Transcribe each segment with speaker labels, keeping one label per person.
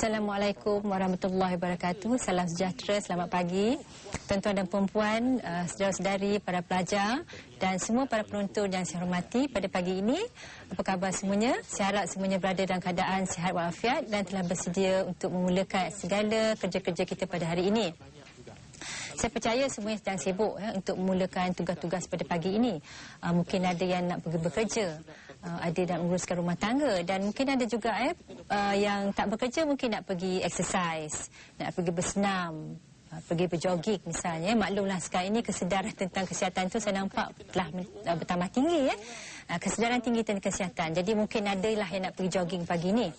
Speaker 1: Assalamualaikum warahmatullahi wabarakatuh. Salam sejahtera, selamat pagi tuan-tuan dan puan-puan, saudara-saudari, para pelajar dan semua para penonton yang saya hormati pada pagi ini. Apa khabar semuanya? Saya harap semuanya berada dalam keadaan sihat walafiat dan telah bersedia untuk memulakan segala kerja-kerja kita pada hari ini. Saya percaya semuanya sedang sibuk untuk memulakan tugas-tugas pada pagi ini. Mungkin ada yang nak pergi bekerja, ada yang nak menguruskan rumah tangga, dan mungkin ada juga yang tak bekerja mungkin nak pergi exercise, nak pergi bersenam, pergi berjoging misalnya. Maklumlah sekarang ini kesedaran tentang kesihatan itu saya nampak telah bertambah tinggi kesedaran tinggi tentang kesihatan. Jadi mungkin adalah yang nak pergi jogging pagi ni.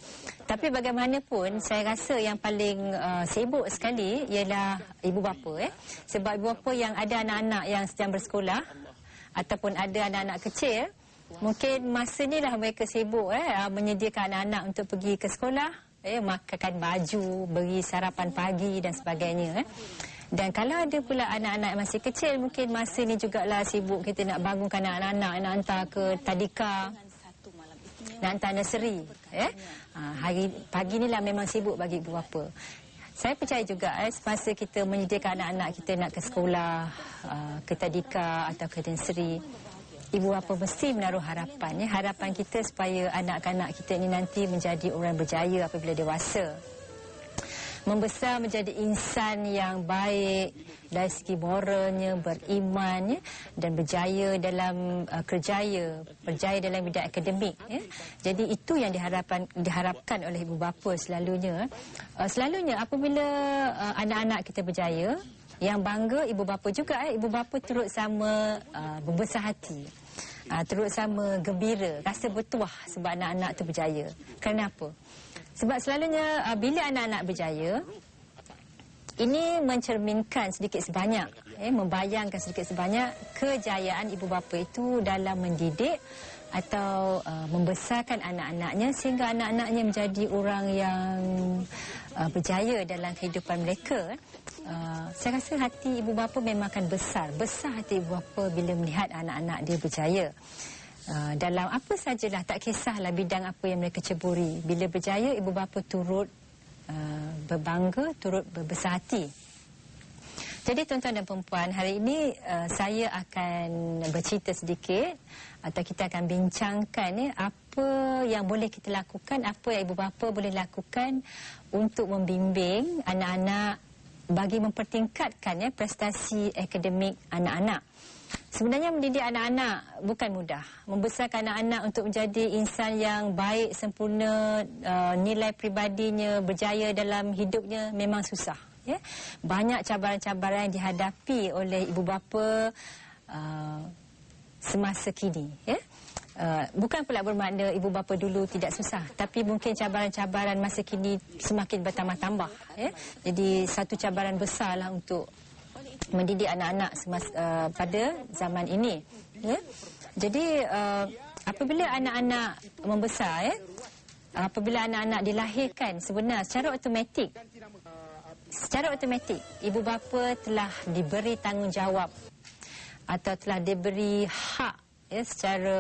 Speaker 1: Tapi bagaimanapun saya rasa yang paling sibuk sekali ialah ibu bapa sebab ibu bapa yang ada anak-anak yang sedang bersekolah ataupun ada anak-anak kecil, mungkin masa ni lah mereka sibuk menyediakan anak-anak untuk pergi ke sekolah, makakan baju, beri sarapan pagi dan sebagainya. Dan kalau ada pula anak-anak masih kecil, mungkin masa ni jugalah sibuk kita nak bangunkan anak-anak, nak hantar ke tadika, nak hantar nursery. Hari pagi ni lah memang sibuk bagi ibu bapa. Saya percaya juga semasa kita menyediakan anak-anak kita nak ke sekolah, ke tadika atau ke nursery, ibu bapa mesti menaruh harapan. Harapan kita supaya anak-anak kita ini nanti menjadi orang berjaya apabila dewasa. Membesar menjadi insan yang baik dari segi moralnya, beriman dan berjaya dalam kerjaya, berjaya dalam bidang akademik. Jadi itu yang diharapkan oleh ibu bapa selalunya. Selalunya apabila anak-anak kita berjaya, yang bangga ibu bapa juga. Ibu bapa turut sama berbesar hati, turut sama gembira, rasa bertuah sebab anak-anak itu berjaya. Kenapa? Sebab selalunya bila anak-anak berjaya, ini mencerminkan sedikit sebanyak, membayangkan sedikit sebanyak kejayaan ibu bapa itu dalam mendidik atau membesarkan anak-anaknya sehingga anak-anaknya menjadi orang yang berjaya dalam kehidupan mereka. Saya rasa hati ibu bapa memang akan besar hati ibu bapa bila melihat anak-anak dia berjaya. Dalam apa sajalah, tak kisahlah bidang apa yang mereka ceburi. Bila berjaya, ibu bapa turut berbangga, turut berbesar hati. Jadi tuan-tuan dan perempuan, hari ini saya akan bercerita sedikit atau kita akan bincangkan apa yang boleh kita lakukan, apa yang ibu bapa boleh lakukan untuk membimbing anak-anak bagi mempertingkatkan prestasi akademik anak-anak. Sebenarnya mendidik anak-anak bukan mudah. Membesarkan anak-anak untuk menjadi insan yang baik, sempurna, nilai peribadinya, berjaya dalam hidupnya memang susah. Banyak cabaran-cabaran yang dihadapi oleh ibu bapa semasa kini. Bukan pula bermakna ibu bapa dulu tidak susah, tapi mungkin cabaran-cabaran masa kini semakin bertambah-tambah. Jadi satu cabaran besarlah untuk mendidik anak-anak pada zaman ini. Jadi apabila anak-anak membesar, apabila anak-anak dilahirkan, sebenarnya secara automatik ibu bapa telah diberi tanggungjawab atau telah diberi hak secara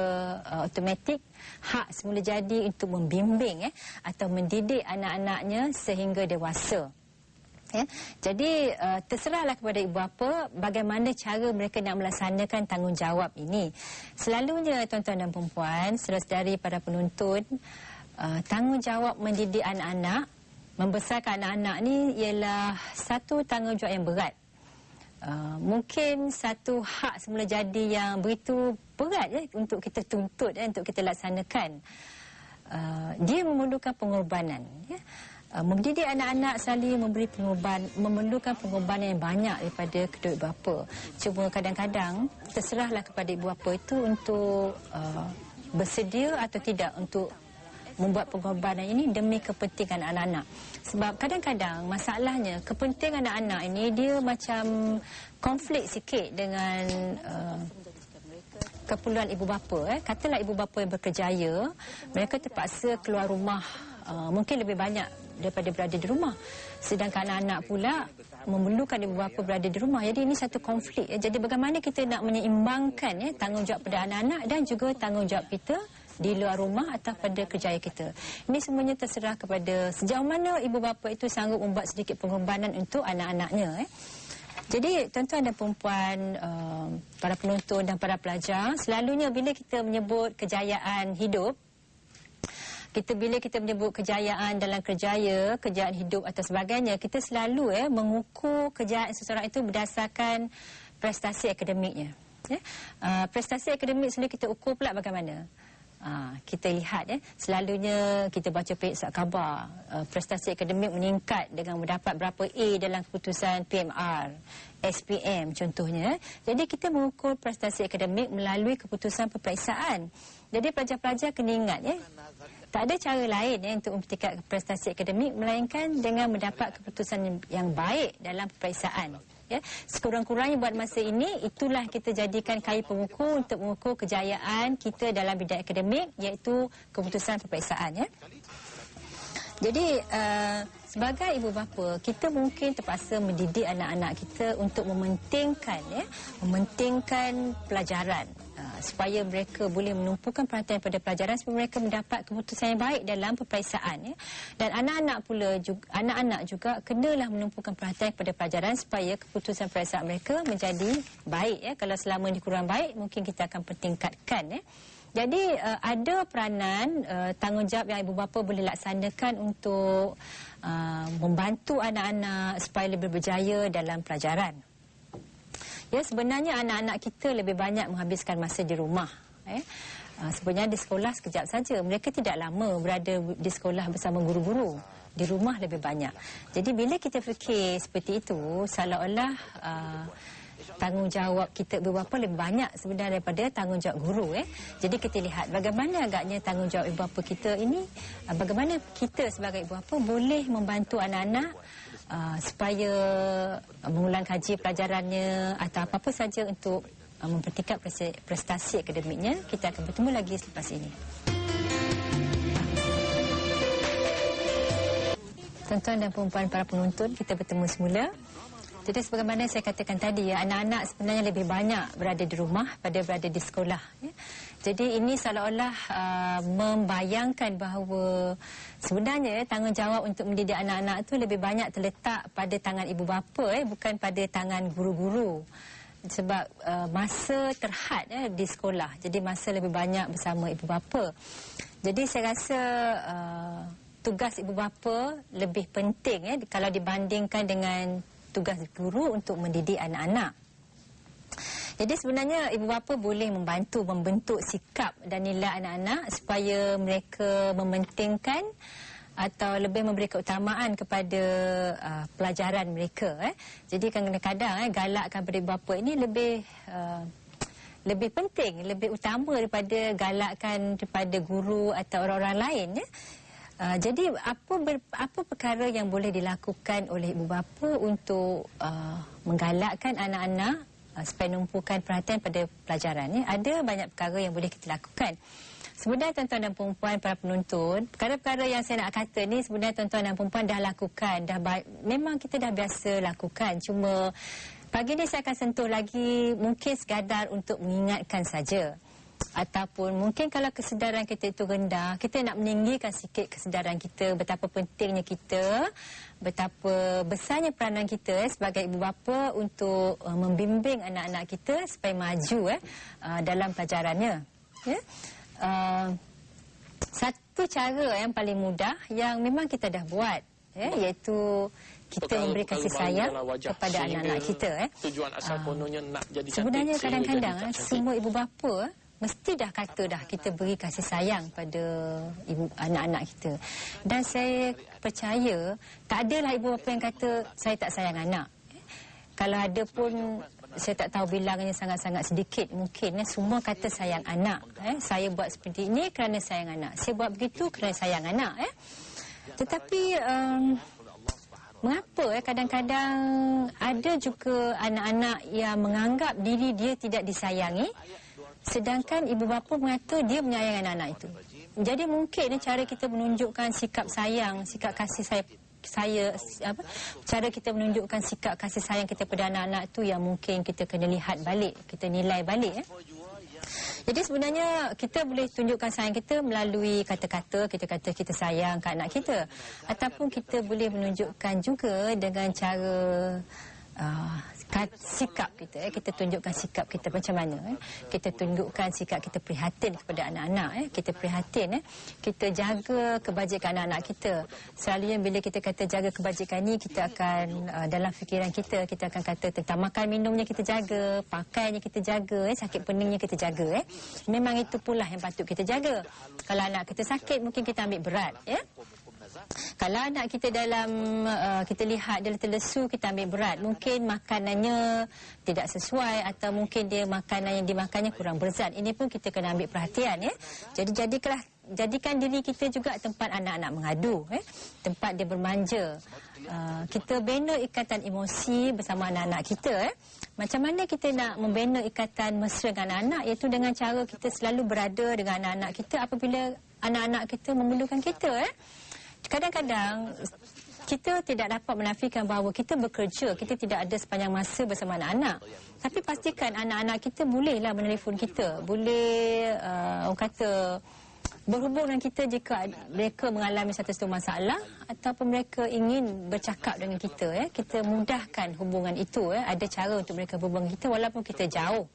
Speaker 1: automatik, hak semula jadi untuk membimbing atau mendidik anak-anaknya sehingga dewasa. Jadi terserahlah kepada ibu bapa bagaimana cara mereka nak melaksanakan tanggungjawab ini. Selalunya tuan-tuan dan perempuan, saudara-saudari, para penonton, tanggungjawab mendidik anak-anak, membesarkan anak-anak ni ialah satu tanggungjawab yang berat. Mungkin satu hak semula jadi yang begitu berat untuk kita tuntut, untuk kita laksanakan. Dia memerlukan pengorbanan. Mendidik anak-anak selalu memerlukan pengorbanan yang banyak daripada kedua ibu bapa. Cuma kadang-kadang terserahlah kepada ibu bapa itu untuk bersedia atau tidak untuk membuat pengorbanan ini demi kepentingan anak-anak. Sebab kadang-kadang masalahnya kepentingan anak-anak ini dia macam konflik sikit dengan keperluan ibu bapa. Katalah ibu bapa yang berkerjaya, mereka terpaksa keluar rumah mungkin lebih banyak daripada berada di rumah. Sedangkan anak-anak pula memerlukan ibu bapa berada di rumah. Jadi ini satu konflik. Jadi bagaimana kita nak menyeimbangkan tanggungjawab pada anak-anak dan juga tanggungjawab kita di luar rumah atau pada kerjaya kita. Ini semuanya terserah kepada sejauh mana ibu bapa itu sanggup membuat sedikit pengorbanan untuk anak-anaknya. Jadi tuan-tuan dan perempuan, para penonton dan para pelajar, selalunya bila kita menyebut kejayaan hidup, bila kita menyebut kejayaan dalam kerjaya, kejayaan hidup atau sebagainya, kita selalu mengukur kejayaan seseorang itu berdasarkan prestasi akademiknya. Prestasi akademik selalu kita ukur pula bagaimana? Kita lihat selalunya kita baca periksa khabar, prestasi akademik meningkat dengan mendapat berapa A dalam keputusan PMR, SPM contohnya. Jadi kita mengukur prestasi akademik melalui keputusan peperiksaan. Jadi pelajar-pelajar kena ingat tak ada cara lain untuk mempertingkatkan prestasi akademik melainkan dengan mendapat keputusan yang baik dalam peperiksaan. Sekurang-kurangnya buat masa ini, itulah kita jadikan kayu pengukur untuk mengukur kejayaan kita dalam bidang akademik, iaitu keputusan peperiksaan. Jadi sebagai ibu bapa, kita mungkin terpaksa mendidik anak-anak kita untuk mementingkan pelajaran, supaya mereka boleh menumpukan perhatian pada pelajaran, supaya mereka mendapat keputusan yang baik dalam peperiksaan. Dan anak-anak juga kenalah menumpukan perhatian pada pelajaran supaya keputusan peperiksaan mereka menjadi baik. Kalau selama ini kurang baik, mungkin kita akan pertingkatkan. Jadi ada peranan tanggungjawab yang ibu bapa boleh laksanakan untuk membantu anak-anak supaya lebih berjaya dalam pelajaran. Sebenarnya anak-anak kita lebih banyak menghabiskan masa di rumah. Sebenarnya di sekolah sekejap saja. Mereka tidak lama berada di sekolah bersama guru-guru. Di rumah lebih banyak. Jadi bila kita fikir seperti itu, seolah-olah tanggungjawab kita ibu bapa lebih banyak sebenarnya daripada tanggungjawab guru. Jadi kita lihat bagaimana agaknya tanggungjawab ibu bapa kita ini, bagaimana kita sebagai ibu bapa boleh membantu anak-anak supaya mengulang kaji pelajarannya atau apa-apa saja untuk mempertingkatkan prestasi akademiknya. Kita akan bertemu lagi selepas ini. Tuan-tuan dan perempuan para penonton, kita bertemu semula. Jadi sebagaimana saya katakan tadi, anak-anak sebenarnya lebih banyak berada di rumah pada berada di sekolah. Jadi ini seolah-olah membayangkan bahawa sebenarnya tanggungjawab untuk mendidik anak-anak itu lebih banyak terletak pada tangan ibu bapa, bukan pada tangan guru-guru. Sebab masa terhad di sekolah, jadi masa lebih banyak bersama ibu bapa. Jadi saya rasa tugas ibu bapa lebih penting kalau dibandingkan dengan tugas guru untuk mendidik anak-anak. Jadi sebenarnya ibu bapa boleh membentuk sikap dan nilai anak-anak supaya mereka mementingkan atau lebih memberi keutamaan kepada pelajaran mereka. Jadi kadang-kadang galakkan pada ibu bapa ini lebih penting, lebih utama daripada galakkan kepada guru atau orang-orang lain. Jadi apa perkara yang boleh dilakukan oleh ibu bapa untuk menggalakkan anak-anak supaya menumpukan perhatian pada pelajaran? Ada banyak perkara yang boleh kita lakukan. Sebenarnya tuan-tuan dan perempuan para penonton, perkara-perkara yang saya nak kata ni sebenarnya tuan-tuan dan perempuan dah lakukan, memang kita dah biasa lakukan. Cuma pagi ni saya akan sentuh lagi, mungkin sekadar untuk mengingatkan saja. Ataupun mungkin kalau kesedaran kita itu rendah, kita nak meninggikan sikit kesedaran kita, betapa pentingnya kita, betapa besarnya peranan kita sebagai ibu bapa untuk membimbing anak-anak kita supaya maju dalam pelajarannya. Satu cara yang paling mudah yang memang kita dah buat, iaitu kita memberi kasih sayang kepada anak-anak kita.
Speaker 2: Tujuan asal kononnya nak jadi
Speaker 1: sebenarnya kadang-kadang semua ibu bapa mesti dah kata kita beri kasih sayang pada anak-anak kita. Dan saya percaya tak adalah ibu bapa yang kata saya tak sayang anak. Kalau ada pun saya tak tahu bilangannya sangat-sangat sedikit. Mungkin semua kata sayang anak. Saya buat seperti ini kerana sayang anak. Saya buat begitu kerana sayang anak. Tetapi mengapa kadang-kadang ada juga anak-anak yang menganggap diri dia tidak disayangi, sedangkan ibu bapa mengata dia menyayangi anak-anak itu. Jadi mungkin cara kita menunjukkan sikap sayang, sikap kasih cara kita menunjukkan sikap kasih sayang kita pada anak-anak itu yang mungkin kita kena lihat balik, kita nilai balik. Jadi sebenarnya kita boleh tunjukkan sayang kita melalui kata-kata, kita kata kita sayang ke anak kita. Ataupun kita boleh menunjukkan juga dengan cara sikap kita. Kita tunjukkan sikap kita macam mana. Kita tunjukkan sikap kita prihatin kepada anak-anak. Kita prihatin. Kita jaga kebajikan anak-anak kita. Selalunya bila kita kata jaga kebajikan ni, kita akan dalam fikiran kita akan kata tentang makan minumnya kita jaga, pakainya kita jaga, sakit peningnya kita jaga. Memang itu pula yang patut kita jaga. Kalau anak kita sakit, mungkin kita ambil berat. Kalau anak kita kita lihat dia terlesu, kita ambil berat. Mungkin makanannya tidak sesuai atau mungkin dia makanan yang dimakannya kurang berzat. Ini pun kita kena ambil perhatian. Jadi jadikan diri kita juga tempat anak-anak mengadu. Tempat dia bermanja. Kita bina ikatan emosi bersama anak-anak kita. Macam mana kita nak membina ikatan mesra dengan anak-anak, iaitu dengan cara kita selalu berada dengan anak-anak kita apabila anak-anak kita memerlukan kita. Kadang-kadang kita tidak dapat menafikan bahawa kita bekerja, kita tidak ada sepanjang masa bersama anak-anak. Tapi pastikan anak-anak kita bolehlah menelefon kita. Boleh, orang kata, berhubung dengan kita jika mereka mengalami satu masalah ataupun mereka ingin bercakap dengan kita. Kita mudahkan hubungan itu. Ada cara untuk mereka berhubung kita walaupun kita jauh.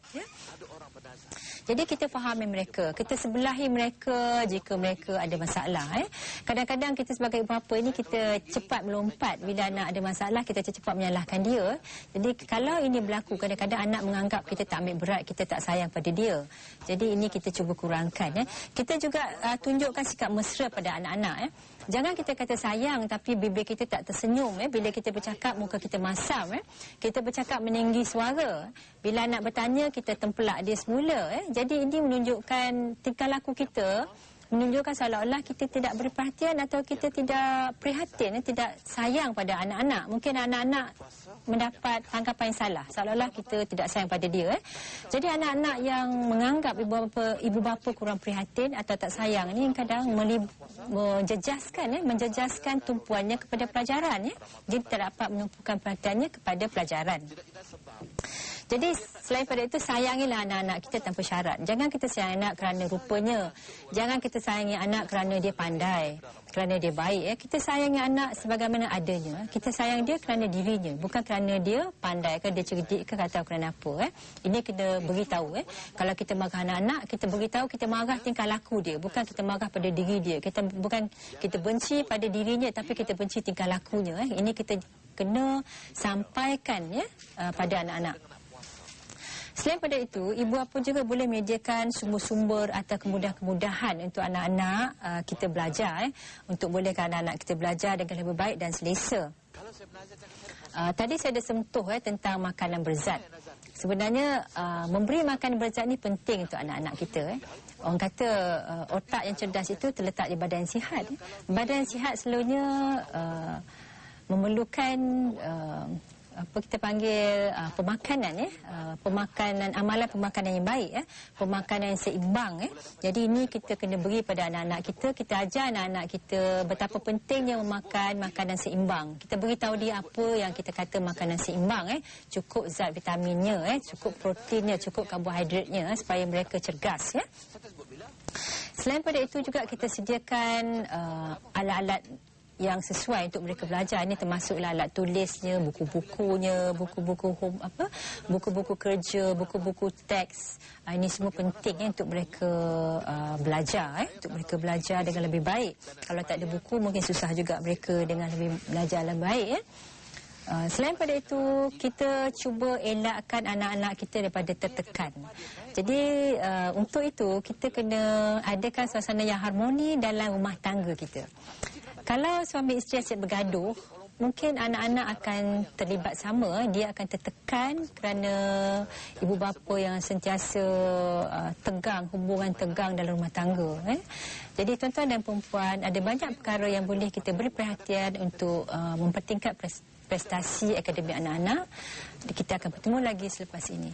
Speaker 1: Jadi kita fahami mereka, kita sebelahi mereka jika mereka ada masalah. Kadang-kadang kita sebagai ibu bapa ini kita cepat melompat bila anak ada masalah, kita cepat menyalahkan dia. Jadi kalau ini berlaku, kadang-kadang anak menganggap kita tak ambil berat, kita tak sayang pada dia. Jadi ini kita cuba kurangkan. Kita juga tunjukkan sikap mesra pada anak-anak. Jangan kita kata sayang tapi bibir kita tak tersenyum. Bila kita bercakap, muka kita masam. Kita bercakap meninggi suara. Bila anak bertanya, kita tempelak dia semula. Jadi ini menunjukkan tingkah laku kita, menunjukkan seolah-olah kita tidak beri perhatian atau kita tidak prihatin, tidak sayang pada anak-anak. Mungkin anak-anak mendapat tanggapan yang salah, seolah-olah kita tidak sayang pada dia. Jadi anak-anak yang menganggap ibu bapa kurang prihatin atau tak sayang ni kadang menjejaskan tumpuannya kepada pelajaran. Dia tak dapat menumpukan perhatiannya kepada pelajaran. Jadi selain pada itu, sayangilah anak-anak kita tanpa syarat. Jangan kita sayang anak kerana rupanya. Jangan kita sayangi anak kerana dia pandai, kerana dia baik. Kita sayangi anak sebagaimana adanya. Kita sayang dia kerana dirinya, bukan kerana dia pandai ke, dia cerdik ke, atau kerana apa. Ini kena beritahu. Kalau kita marah anak-anak, kita beritahu kita marah tingkah laku dia, bukan kita marah pada diri dia. Bukan kita benci pada dirinya, tapi kita benci tingkah lakunya. Ini kita kena sampaikan pada anak-anak. Selain pada itu, ibu bapa juga boleh menyediakan sumber-sumber atau kemudahan untuk anak-anak kita belajar. Untuk bolehkan anak-anak kita belajar dengan lebih baik dan selesa. Tadi saya ada sentuh tentang makanan berzat. Sebenarnya memberi makanan berzat ni penting untuk anak-anak kita. Orang kata otak yang cerdas itu terletak di badan sihat. Badan sihat selalunya memerlukan apa kita panggil pemakanan amalan pemakanan yang baik, pemakanan yang seimbang. Jadi ini kita kena beri pada anak-anak kita. Kita ajar anak-anak kita betapa pentingnya memakan makanan seimbang. Kita beritahu dia apa yang kita kata makanan seimbang. Cukup zat vitaminnya, cukup proteinnya, cukup karbohidratnya, supaya mereka cergas. Selain pada itu juga kita sediakan alat-alat yang sesuai untuk mereka belajar. Ini termasuklah alat tulisnya, buku-bukunya, buku-buku kerja, buku-buku teks. Ini semua penting untuk mereka belajar, untuk mereka belajar dengan lebih baik. Kalau tak ada buku, mungkin susah juga mereka dengan lebih belajar lebih baik. Selain pada itu, kita cuba elakkan anak-anak kita daripada tertekan. Jadi untuk itu, kita kena adakan suasana yang harmoni dalam rumah tangga kita. Kalau suami isteri asyik bergaduh, mungkin anak-anak akan terlibat sama. Dia akan tertekan kerana ibu bapa yang sentiasa hubungan tegang dalam rumah tangga. Jadi tuan-tuan dan perempuan, ada banyak perkara yang boleh kita beri perhatian untuk mempertingkat prestasi akademik anak-anak. Kita akan bertemu lagi selepas ini.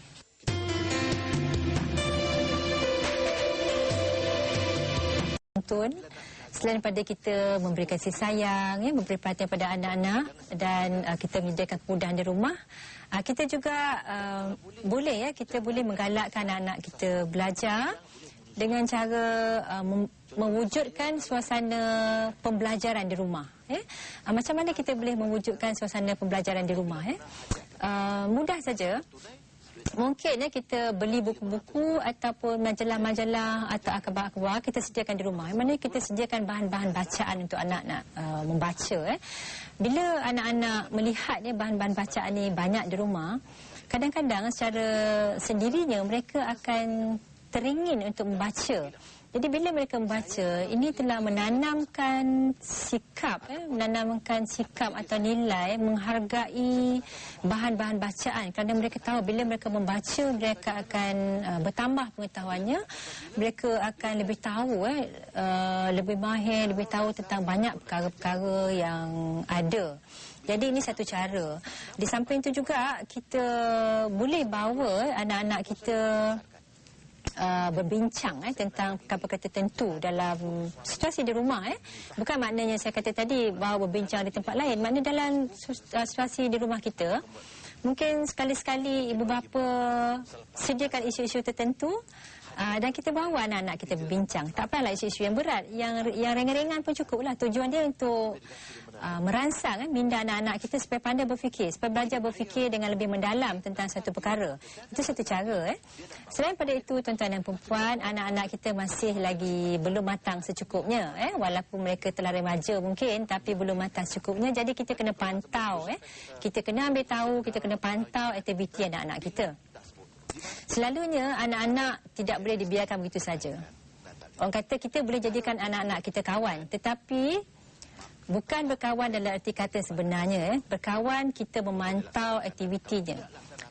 Speaker 1: Selain daripada kita memberi kasih sayang, memberi perhatian pada anak-anak dan kita menyediakan kemudahan di rumah, kita juga kita boleh menggalakkan anak-anak kita belajar dengan cara mewujudkan suasana pembelajaran di rumah. Macam mana kita boleh mewujudkan suasana pembelajaran di rumah? Mudah saja. Mungkin kita beli buku-buku ataupun majalah-majalah atau akhbar-akhbar kita sediakan di rumah. Mana kita sediakan bahan-bahan bacaan untuk anak-anak membaca. Bila anak-anak melihat bahan-bahan bacaan ni banyak di rumah, kadang-kadang secara sendirinya mereka akan teringin untuk membaca. Jadi bila mereka membaca, ini telah menanamkan sikap atau nilai menghargai bahan-bahan bacaan. Kerana mereka tahu bila mereka membaca, mereka akan bertambah pengetahuannya, mereka akan lebih tahu, lebih mahir, lebih tahu tentang banyak perkara-perkara yang ada. Jadi ini satu cara. Di samping itu juga kita boleh bawa anak-anak kita berbincang tentang perkara tertentu dalam situasi di rumah. Bukan maknanya saya kata tadi bahawa berbincang di tempat lain. Maknanya dalam situasi di rumah kita, mungkin sekali-sekali ibu bapa sediakan isu-isu tertentu dan kita bawa anak-anak kita berbincang. Tak payahlah isu-isu yang berat, yang ringan-ringan pun cukuplah. Tujuan dia untuk merangsang minda anak-anak kita supaya pandai berfikir, supaya belajar berfikir dengan lebih mendalam tentang satu perkara. Itu satu cara. Selain pada itu, tuan-tuan dan perempuan, anak-anak kita masih lagi belum matang secukupnya. Walaupun mereka telah remaja mungkin, tapi belum matang secukupnya. Jadi kita kena pantau. Kita kena ambil tahu, kita kena pantau aktiviti anak-anak kita. Selalunya anak-anak tidak boleh dibiarkan begitu saja. Orang kata kita boleh jadikan anak-anak kita kawan, tetapi bukan berkawan dalam arti kata sebenarnya. Berkawan, kita memantau aktivitinya.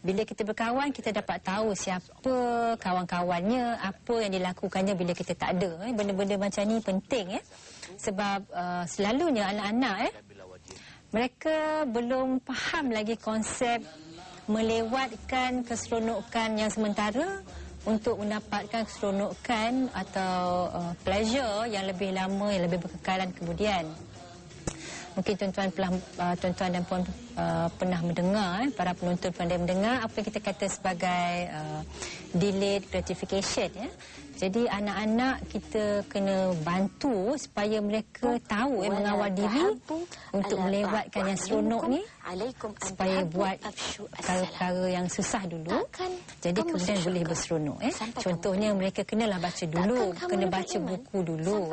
Speaker 1: Bila kita berkawan, kita dapat tahu siapa kawan-kawannya, apa yang dilakukannya bila kita tak ada. Benda-benda macam ni penting. Sebab selalunya anak-anak mereka belum faham lagi konsep melewatkan keseronokan yang sementara untuk mendapatkan keseronokan atau pleasure yang lebih lama, yang lebih berkekalan kemudian. Mungkin tuan-tuan dan puan pernah mendengar, para penonton pandai mendengar apa yang kita kata sebagai delayed gratification. Jadi anak-anak kita kena bantu supaya mereka tahu mengawal diri untuk melewatkan yang seronok ni, supaya buat perkara-perkara yang susah dulu, jadi kemudian boleh berseronok. Contohnya mereka kenalah baca dulu, kena baca buku dulu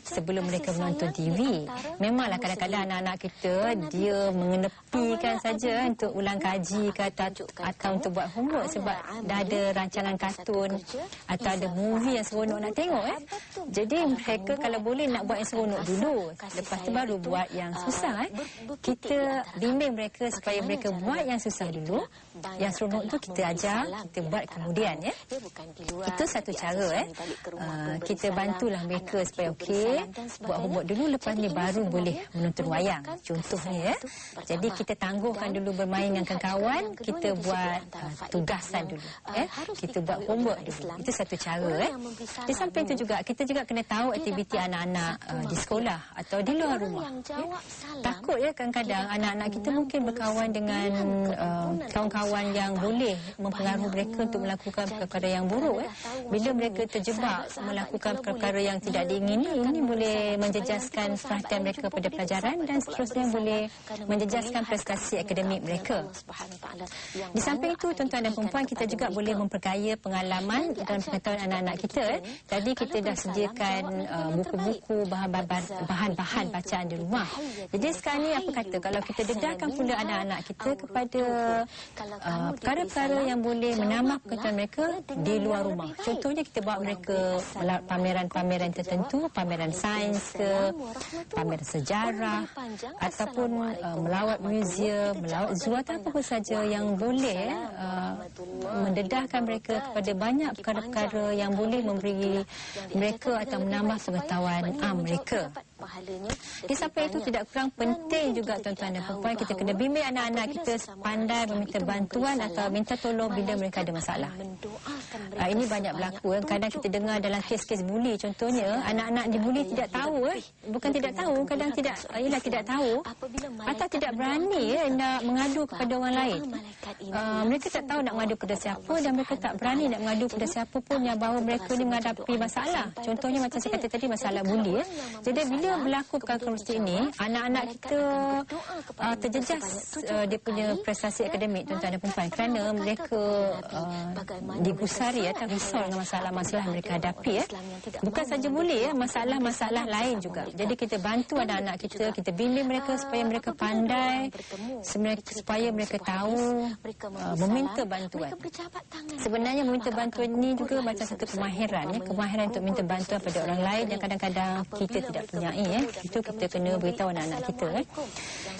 Speaker 1: sebelum mereka menonton TV. Memanglah kadang-kadang anak-anak kita dia mengenepikan saja untuk ulang kaji atau untuk buat homework sebab dah ada rancangan kartun atau ada movie yang seronok nak tengok. Jadi mereka kalau boleh nak buat yang seronok dulu, lepas tu baru buat yang susah. Kita bimbing mereka supaya mereka buat yang susah dulu, yang seronok tu kita ajar, kita buat kemudian. Itu satu cara. Kita bantulah mereka supaya buat homework dulu, lepas ni baru boleh menonton wayang contohnya. Jadi kita tangguhkan dulu bermain dengan kawan-kawan, kita buat tugasan dulu, kita buat homework dulu. Itu satu cara. Di samping itu juga kita juga kena tahu aktiviti anak-anak di sekolah atau di luar rumah. Takut kadang-kadang anak-anak kita mungkin berkawan dengan kawan-kawan yang boleh mempengaruhi mereka untuk melakukan perkara yang buruk. Bila mereka terjebak melakukan perkara yang tidak diingini, ini boleh menjejaskan perhatian mereka pada pelajaran dan seterusnya boleh menjejaskan prestasi akademik mereka. Di samping itu, tuan-tuan dan perempuan, kita juga boleh memperkaya pengalaman dan pengetahuan anak-anak kita. Tadi kita dah sediakan buku-buku, bahan-bahan bacaan di rumah. Jadi sekarang ni apa kata kalau kita dedahkan pula anak-anak kita kepada perkara-perkara yang boleh menambah pengetahuan mereka di luar rumah. Contohnya kita bawa mereka pameran-pameran tertentu, pameran sains ke, pameran sejarah, ataupun melawat muzium, melawat zoo atau apa saja yang boleh mendedahkan mereka kepada banyak perkara-perkara yang boleh memberi mereka atau menambah pengetahuan mereka. Di samping itu tidak kurang penting juga tuan-tuan dan perempuan, kita kena bimbing anak-anak kita pandai meminta bantuan atau minta tolong bila mereka ada masalah. Ini banyak berlaku. Kadang kita dengar dalam kes-kes buli contohnya, anak-anak dibuli tidak tahu. Bukan tidak tahu, kadang tidak tahu atau tidak berani nak mengadu kepada orang lain. Mereka tak tahu nak mengadu kepada siapa dan mereka tak berani nak mengadu kepada siapa pun yang bahawa mereka ni menghadapi masalah. Contohnya macam saya kata tadi, masalah buli. Jadi bila berlaku perkara seperti ini, anak-anak kita terjejas dia punya prestasi akademik, tuan-tuan dan puan, kerana mereka digusari atau risau dengan masalah-masalah mereka hadapi. Bukan saja buli, masalah-masalah lain juga. Jadi kita bantu anak-anak kita, kita bimbing mereka supaya mereka pandai, supaya mereka tahu meminta bantuan. Sebenarnya meminta bantuan ini juga macam satu kemahiran, kemahiran untuk minta bantuan pada orang lain yang kadang-kadang kita tidak punyai. Itu kita kena beritahu anak-anak kita.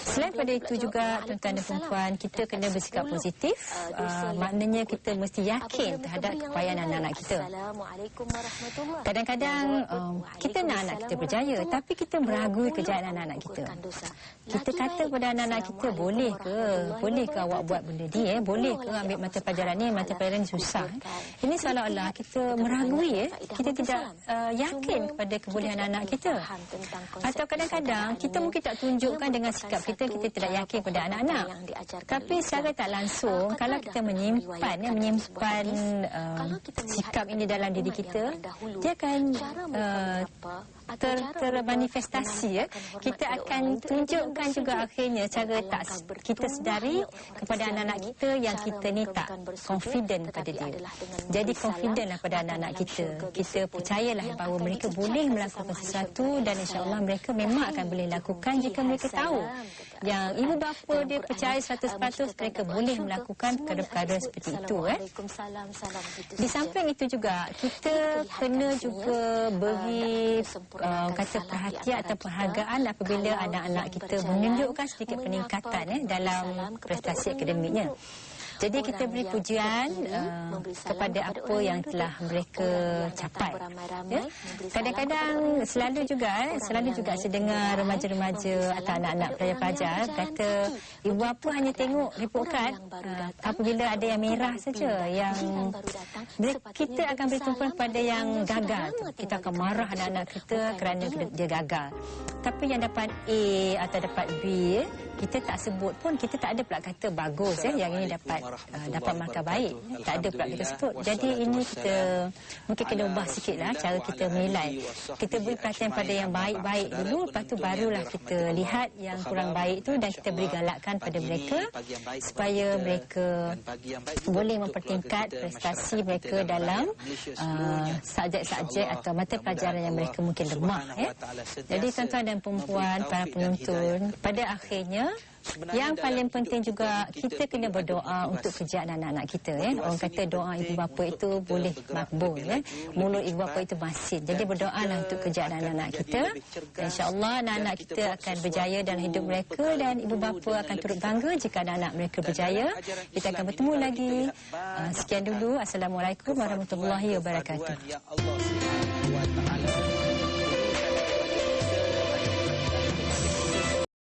Speaker 1: Selain pada itu juga, tuan-tuan dan puan, kita kena bersikap positif. Maknanya kita mesti yakin terhadap kepayaan anak-anak kita. Kadang-kadang kita nak anak kita berjaya, tapi kita meragui kejayaan anak-anak kita. Kita kata kepada anak-anak kita, boleh ke awak buat benda ni, boleh ke ambil mata pelajaran ni, mata pelajaran ni susah. Ini seolah-olah kita meragui, kita tidak yakin kepada kebolehan anak kita. Atau kadang-kadang kita mungkin tak tunjukkan dengan sikap kita tidak yakin kepada anak-anak. Tapi secara tak langsung, kalau kita menyimpan sikap ini dalam diri kita, dia akan termanifestasi. Kita akan tunjukkan juga akhirnya cara tak kita sedari kepada anak-anak kita yang kita ni tak confident pada dia. Jadi confidentlah pada anak-anak kita. Kita percayalah bahawa mereka boleh melakukan sesuatu dan insya-Allah mereka memang akan boleh lakukan jika mereka tahu yang ibu bapa dia percaya 100% mereka boleh melakukan perkara-perkara seperti itu. Di samping itu juga kita kena juga beri kata perhatian atau penghargaan apabila anak-anak kita menunjukkan sedikit peningkatan dalam prestasi akademiknya. Jadi kita beri pujian kepada apa yang telah mereka capai. Kadang-kadang selalu juga saya dengar remaja-remaja atau anak-anak pelajar-pelajar kata ibu bapa hanya tengok report card apabila ada yang merah saja, yang kita akan beri tumpuan pada yang gagal. Kita akan marah anak-anak kita kerana dia gagal. Tapi yang dapat A atau dapat B, kita tak sebut pun, kita tak ada pula kata bagus yang ini dapat markah baik. Tak ada pula kita sebut. Jadi ini kita mungkin kena ubah sikitlah cara kita menilai. Kita beri perhatian pada yang baik-baik dulu, lepas tu barulah kita lihat yang kurang baik tu dan kita beri galakan pada mereka supaya mereka boleh mempertingkat prestasi mereka dalam subjek-subjek atau mata pelajaran yang mereka mungkin lemah. Jadi tuan-tuan dan perempuan, para penonton, pada akhirnya yang paling penting juga kita kena berdoa untuk kerjaan anak-anak kita. Orang kata doa ibu bapa itu boleh makbul. Mulut ibu bapa itu masin. Jadi berdoalah untuk kerjaan anak-anak kita. InsyaAllah anak-anak kita akan berjaya dalam hidup mereka dan ibu bapa akan turut bangga jika anak-anak mereka berjaya. Kita akan bertemu lagi. Sekian dulu. Assalamualaikum warahmatullahi wabarakatuh.